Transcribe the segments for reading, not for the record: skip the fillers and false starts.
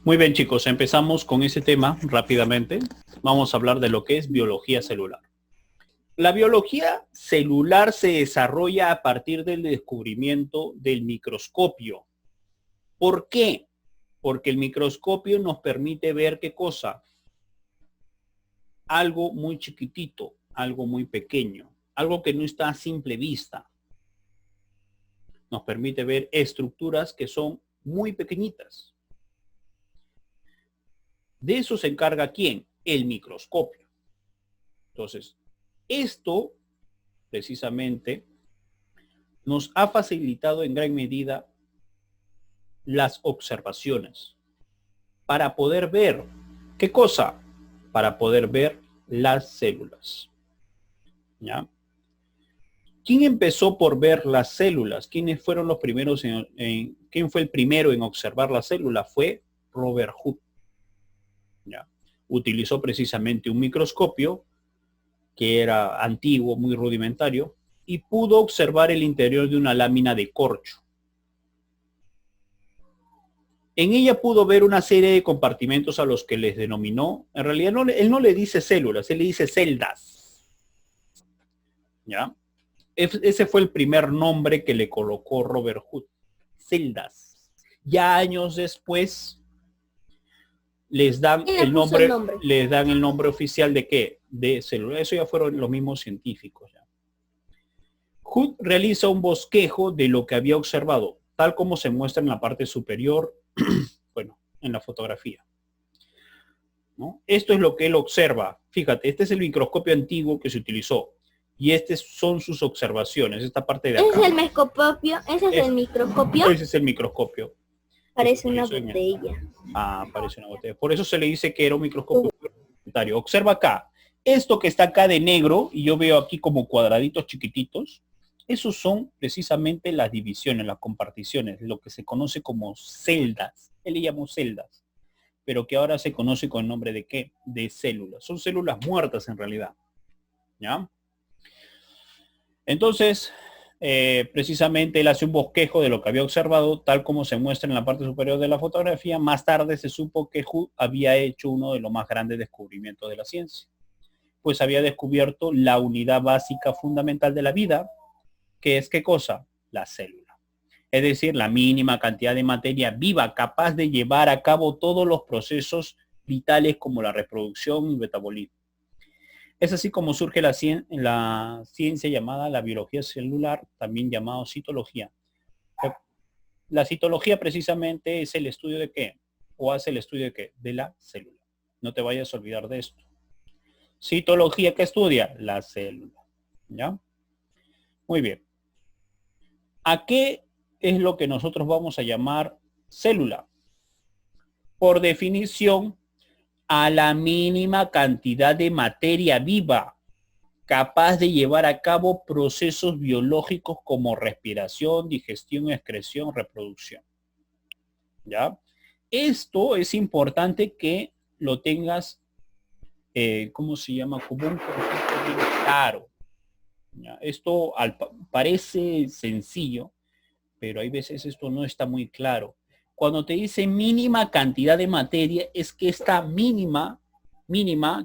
Muy bien, chicos, empezamos con ese tema rápidamente. Vamos a hablar de lo que es biología celular. La biología celular se desarrolla a partir del descubrimiento del microscopio. ¿Por qué? Porque el microscopio nos permite ver qué cosa. Algo muy chiquitito, algo muy pequeño, algo que no está a simple vista. Nos permite ver estructuras que son muy pequeñitas. De eso se encarga ¿quién? El microscopio. Entonces, esto precisamente nos ha facilitado en gran medida las observaciones para poder ver, ¿qué cosa? Para poder ver las células. ¿Ya? ¿Quién empezó por ver las células? ¿Quiénes fueron los primeros quién fue el primero en observar la célula? Fue Robert Hooke. ¿Ya? Utilizó precisamente un microscopio que era antiguo, muy rudimentario, y pudo observar el interior de una lámina de corcho. En ella pudo ver una serie de compartimentos a los que les denominó, en realidad él no le dice células, él le dice celdas. ¿Ya? Ese fue el primer nombre que le colocó Robert Hooke, celdas. Ya años después les dan el nombre oficial de qué? De célula. Eso ya fueron los mismos científicos. ¿Ya? Hooke realiza un bosquejo de lo que había observado, tal como se muestra en la parte superior, bueno, en la fotografía. ¿No? Esto es lo que él observa. Fíjate, este es el microscopio antiguo que se utilizó. Y estas son sus observaciones, esta parte de acá. ¿Ese es el microscopio? ¿Ese es el microscopio? Ese es el microscopio. Parece una botella. Parece una botella. Por eso se le dice que era un microscopio complementario. Observa acá. Esto que está acá de negro, y yo veo aquí como cuadraditos chiquititos, esos son precisamente las divisiones, las comparticiones, lo que se conoce como celdas. Él le llamó celdas, pero que ahora se conoce con el nombre de ¿qué? De células. Son células muertas en realidad. ¿Ya? Entonces, precisamente él hace un bosquejo de lo que había observado, tal como se muestra en la parte superior de la fotografía. Más tarde se supo que Hooke había hecho uno de los más grandes descubrimientos de la ciencia, pues había descubierto la unidad básica fundamental de la vida, que es ¿qué cosa? La célula. Es decir, la mínima cantidad de materia viva capaz de llevar a cabo todos los procesos vitales como la reproducción y metabolismo. Es así como surge la ciencia llamada la biología celular, también llamado citología. La citología precisamente es el estudio de qué, o hace el estudio de qué, de la célula. No te vayas a olvidar de esto. Citología, ¿qué estudia? La célula. ¿Ya? Muy bien. ¿A qué es lo que nosotros vamos a llamar célula? Por definición, a la mínima cantidad de materia viva capaz de llevar a cabo procesos biológicos como respiración, digestión, excreción, reproducción. ¿Ya? Esto es importante que lo tengas, ¿cómo se llama? Como un concepto bien claro. ¿Ya? Esto parece sencillo, pero hay veces esto no está muy claro. Cuando te dice mínima cantidad de materia, es que esta mínima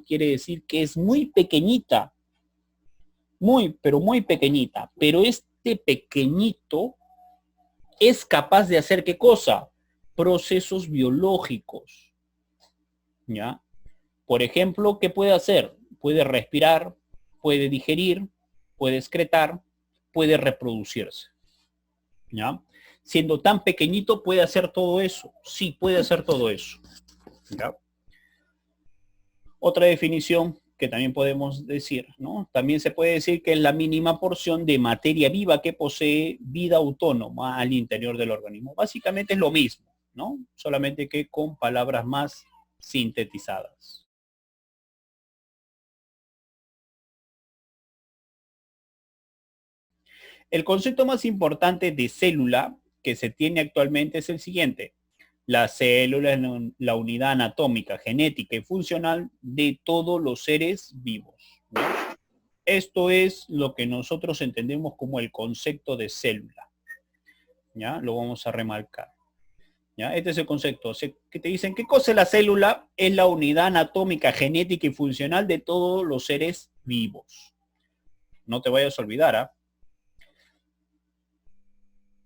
quiere decir que es muy pequeñita, pero muy pequeñita, pero este pequeñito es capaz de hacer ¿qué cosa? Procesos biológicos, ¿ya? Por ejemplo, ¿qué puede hacer? Puede respirar, puede digerir, puede excretar, puede reproducirse, ¿ya? Siendo tan pequeñito, ¿puede hacer todo eso? Sí, puede hacer todo eso, ¿ya? Otra definición que también podemos decir, ¿no? También se puede decir que es la mínima porción de materia viva que posee vida autónoma al interior del organismo. Básicamente es lo mismo, ¿no? Solamente que con palabras más sintetizadas. El concepto más importante de célula que se tiene actualmente es el siguiente. La célula es la unidad anatómica, genética y funcional de todos los seres vivos, ¿no? Esto es lo que nosotros entendemos como el concepto de célula. ¿Ya? Lo vamos a remarcar. ¿Ya? Este es el concepto. O sea, que te dicen, ¿qué cosa es la célula? Es la unidad anatómica, genética y funcional de todos los seres vivos. No te vayas a olvidar, ¿ah?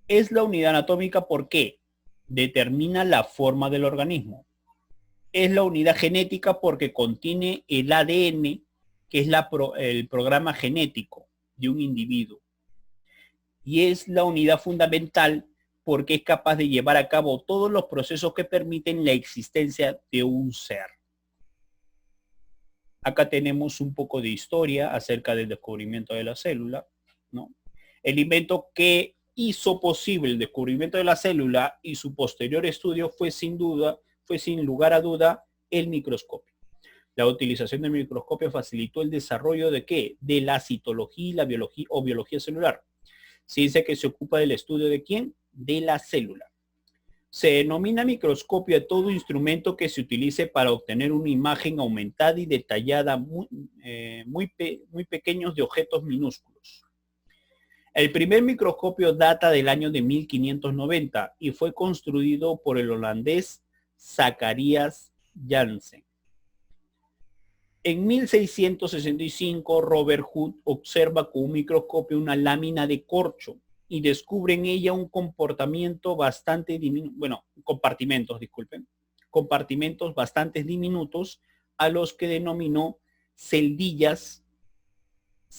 Es la unidad anatómica porque determina la forma del organismo. Es la unidad genética porque contiene el ADN, que es el programa genético de un individuo. Y es la unidad fundamental porque es capaz de llevar a cabo todos los procesos que permiten la existencia de un ser. Acá tenemos un poco de historia acerca del descubrimiento de la célula, ¿no? El invento que hizo posible el descubrimiento de la célula y su posterior estudio fue sin lugar a duda el microscopio. La utilización del microscopio facilitó el desarrollo de ¿qué? De la citología y la biología o biología celular. Ciencia que se ocupa del estudio de ¿quién? De la célula. Se denomina microscopio a todo instrumento que se utilice para obtener una imagen aumentada y detallada muy pequeños de objetos minúsculos. El primer microscopio data del año de 1590 y fue construido por el holandés Zacharias Janssen. En 1665, Robert Hood observa con un microscopio una lámina de corcho y descubre en ella un compartimentos bastante diminutos a los que denominó celdas,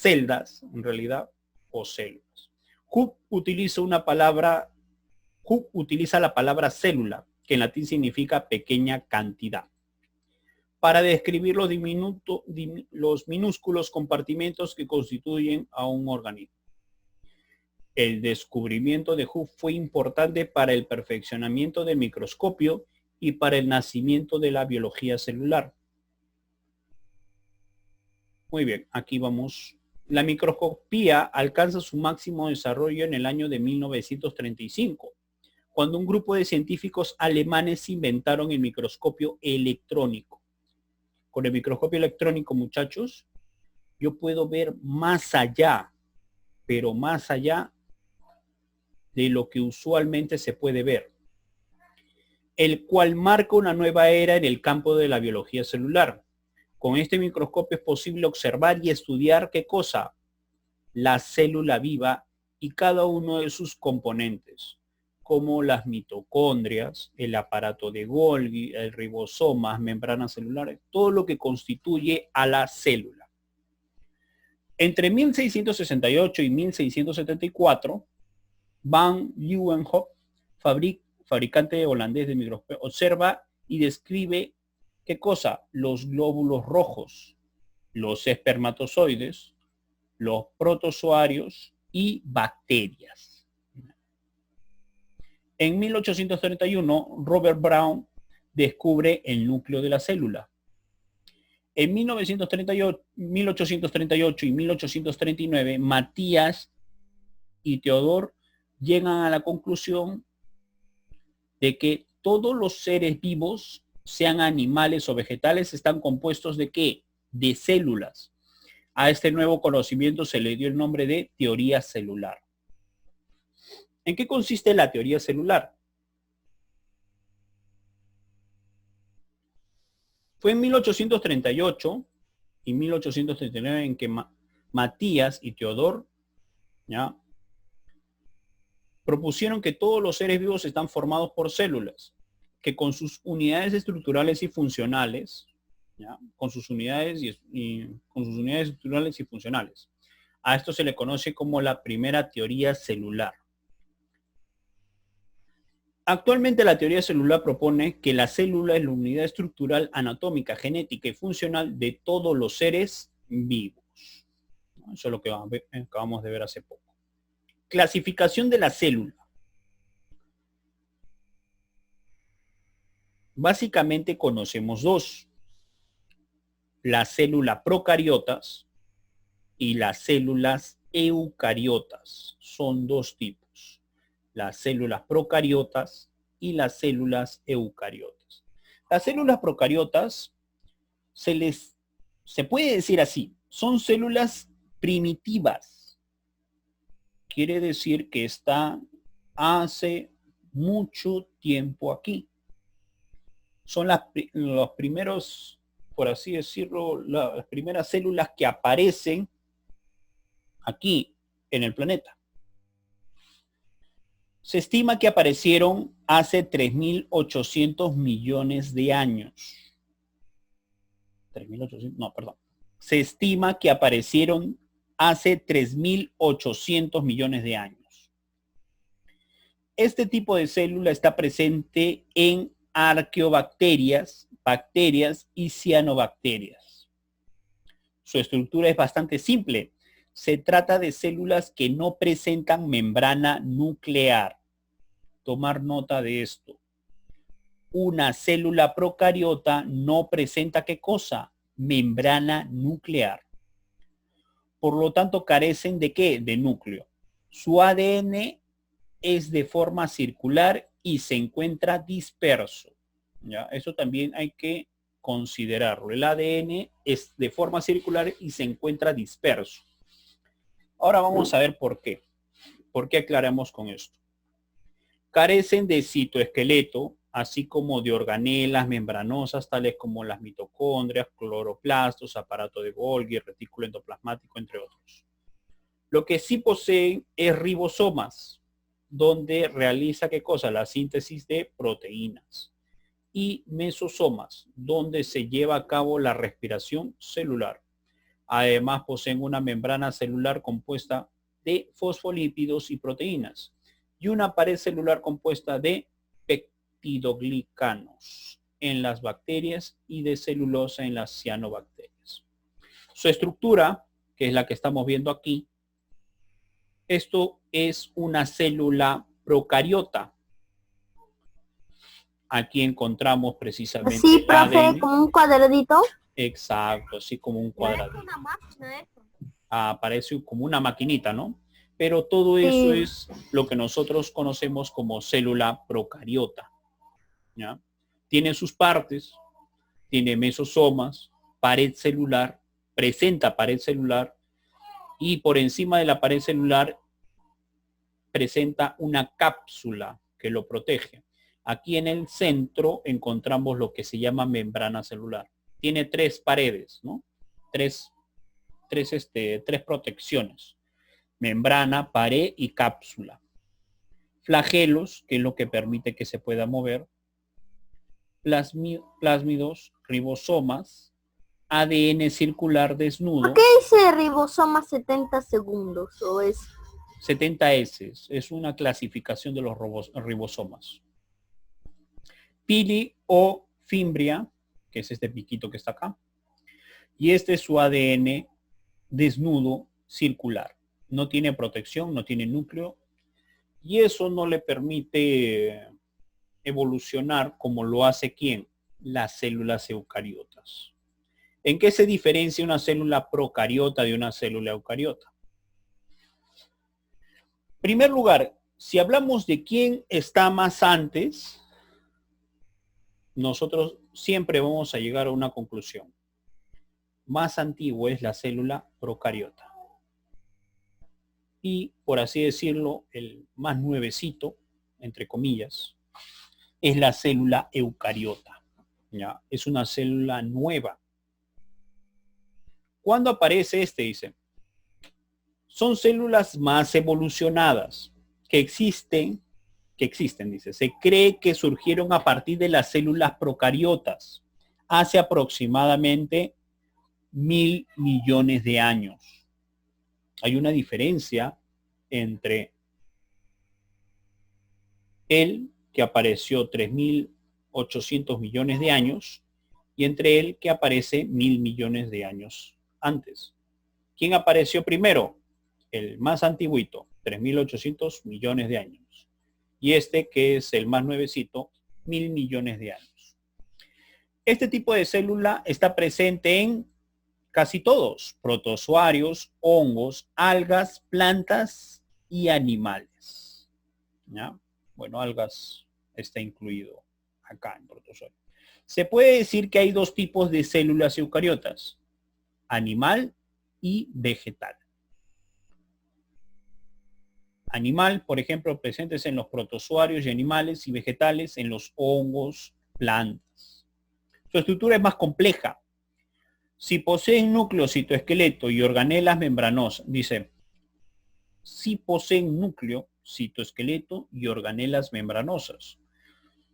en realidad, o células. Hood utiliza la palabra célula, que en latín significa pequeña cantidad, para describir los minúsculos compartimentos que constituyen a un organismo. El descubrimiento de Hood fue importante para el perfeccionamiento del microscopio y para el nacimiento de la biología celular. Muy bien, aquí vamos. La microscopía alcanza su máximo desarrollo en el año de 1935, cuando un grupo de científicos alemanes inventaron el microscopio electrónico. Con el microscopio electrónico, muchachos, yo puedo ver más allá, pero más allá de lo que usualmente se puede ver, el cual marca una nueva era en el campo de la biología celular. Con este microscopio es posible observar y estudiar ¿qué cosa? La célula viva y cada uno de sus componentes, como las mitocondrias, el aparato de Golgi, el ribosomas, membranas celulares, todo lo que constituye a la célula. Entre 1668 y 1674, Van Leeuwenhoek, fabricante holandés de microscopio, observa y describe ¿qué cosa? Los glóbulos rojos, los espermatozoides, los protozoarios y bacterias. En 1831, Robert Brown descubre el núcleo de la célula. En 1838 y 1839, Matías y Theodor llegan a la conclusión de que todos los seres vivos, sean animales o vegetales, están compuestos ¿de qué? De células. A este nuevo conocimiento se le dio el nombre de teoría celular. ¿En qué consiste la teoría celular? Fue en 1838 y 1839 en que Matías y Theodor, ¿ya?, propusieron que todos los seres vivos están formados por células, que con sus unidades estructurales y funcionales, ¿ya?, con sus unidades estructurales y funcionales. A esto se le conoce como la primera teoría celular. Actualmente la teoría celular propone que la célula es la unidad estructural, anatómica, genética y funcional de todos los seres vivos. Eso es lo que acabamos de ver hace poco. Clasificación de la célula. Básicamente conocemos dos: las células procariotas y las células eucariotas. Son dos tipos: las células procariotas y las células eucariotas. Las células procariotas se puede decir así, son células primitivas. Quiere decir que están hace mucho tiempo aquí. Son los primeros, por así decirlo, las primeras células que aparecen aquí en el planeta. Se estima que aparecieron hace 3.800 millones de años. 3.800, no, perdón. Se estima que aparecieron hace 3.800 millones de años. Este tipo de célula está presente en arqueobacterias, bacterias y cianobacterias. Su estructura es bastante simple. Se trata de células que no presentan membrana nuclear. Tomar nota de esto. Una célula procariota no presenta ¿qué cosa? Membrana nuclear. Por lo tanto, carecen ¿de qué? De núcleo. Su ADN es de forma circular y se encuentra disperso. ¿Ya? Eso también hay que considerarlo. El ADN es de forma circular y se encuentra disperso. Ahora vamos a ver por qué. ¿Por qué aclaramos con esto? Carecen de citoesqueleto, así como de organelas membranosas, tales como las mitocondrias, cloroplastos, aparato de Golgi, retículo endoplasmático, entre otros. Lo que sí poseen es ribosomas, donde realiza ¿qué cosa? La síntesis de proteínas. Y mesosomas, donde se lleva a cabo la respiración celular. Además, poseen una membrana celular compuesta de fosfolípidos y proteínas y una pared celular compuesta de peptidoglicanos en las bacterias y de celulosa en las cianobacterias. Su estructura, que es la que estamos viendo aquí, esto es una célula procariota. Aquí encontramos precisamente Sí, el profe, ADN. como un cuadradito. Exacto, así como un cuadradito. Parece como una maquinita, ¿no? Pero todo eso es lo que nosotros conocemos como célula procariota. ¿Ya? Tiene sus partes, tiene mesosomas, pared celular, presenta pared celular y por encima de la pared celular presenta una cápsula que lo protege. Aquí en el centro encontramos lo que se llama membrana celular. Tiene tres paredes, ¿no? Tres protecciones. Membrana, pared y cápsula. Flagelos, que es lo que permite que se pueda mover. Plásmidos, ribosomas, ADN circular desnudo. ¿Por qué dice ribosoma 70 segundos? ¿O es 70S? Es una clasificación de los ribosomas. Pili o fimbria, que es este piquito que está acá. Y este es su ADN desnudo circular. No tiene protección, no tiene núcleo. Y eso no le permite evolucionar como lo hace ¿quién? Las células eucariotas. ¿En qué se diferencia una célula procariota de una célula eucariota? En primer lugar, si hablamos de quién está más antes, nosotros siempre vamos a llegar a una conclusión. Más antiguo es la célula procariota. Y, por así decirlo, el más nuevecito, entre comillas, es la célula eucariota. ¿Ya? Es una célula nueva. ¿Cuándo aparece este? Dice. Son células más evolucionadas que existen, dice. Se cree que surgieron a partir de las células procariotas hace aproximadamente 1.000 millones de años. Hay una diferencia entre el que apareció 3.800 millones de años y entre el que aparece 1.000 millones de años antes. ¿Quién apareció primero? El más antiguito, 3.800 millones de años. Y este que es el más nuevecito, 1.000 millones de años. Este tipo de célula está presente en casi todos, protozoarios, hongos, algas, plantas y animales. ¿Ya? Bueno, algas está incluido acá en protozoario. Se puede decir que hay dos tipos de células eucariotas, animal y vegetal. animal, por ejemplo, presentes en los protozoarios y animales y vegetales, en los hongos, plantas. Su estructura es más compleja. Si poseen núcleo, citoesqueleto y organelas membranosas, dice, si poseen núcleo, citoesqueleto y organelas membranosas.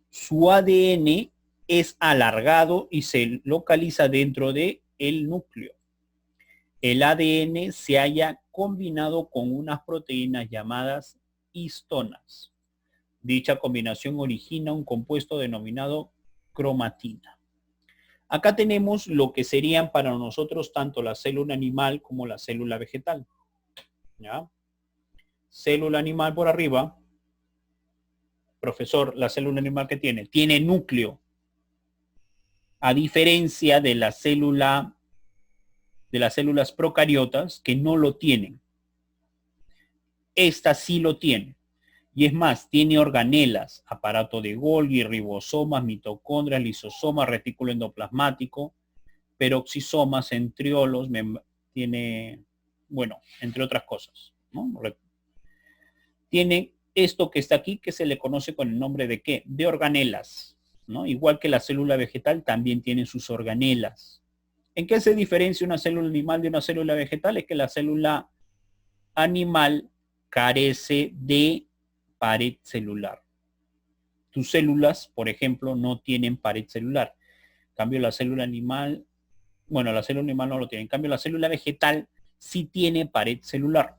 Su ADN es alargado y se localiza dentro del núcleo. El ADN se halla combinado con unas proteínas llamadas histonas. Dicha combinación origina un compuesto denominado cromatina. Acá tenemos lo que serían para nosotros tanto la célula animal como la célula vegetal. ¿Ya? Célula animal por arriba. Profesor, la célula animal que tiene núcleo. A diferencia de la célula de las células procariotas que no lo tienen. Esta sí lo tiene. Y es más, tiene organelas, aparato de Golgi, ribosomas, mitocondrias, lisosomas, retículo endoplasmático, peroxisomas, centriolos, tiene, bueno, entre otras cosas, ¿no? Tiene esto que está aquí, que se le conoce con el nombre de ¿qué? De organelas, ¿no? Igual que la célula vegetal también tiene sus organelas. ¿En qué se diferencia una célula animal de una célula vegetal? Es que la célula animal carece de pared celular. Tus células, por ejemplo, no tienen pared celular. En cambio, la célula animal, bueno, la célula animal no lo tiene. En cambio, la célula vegetal sí tiene pared celular.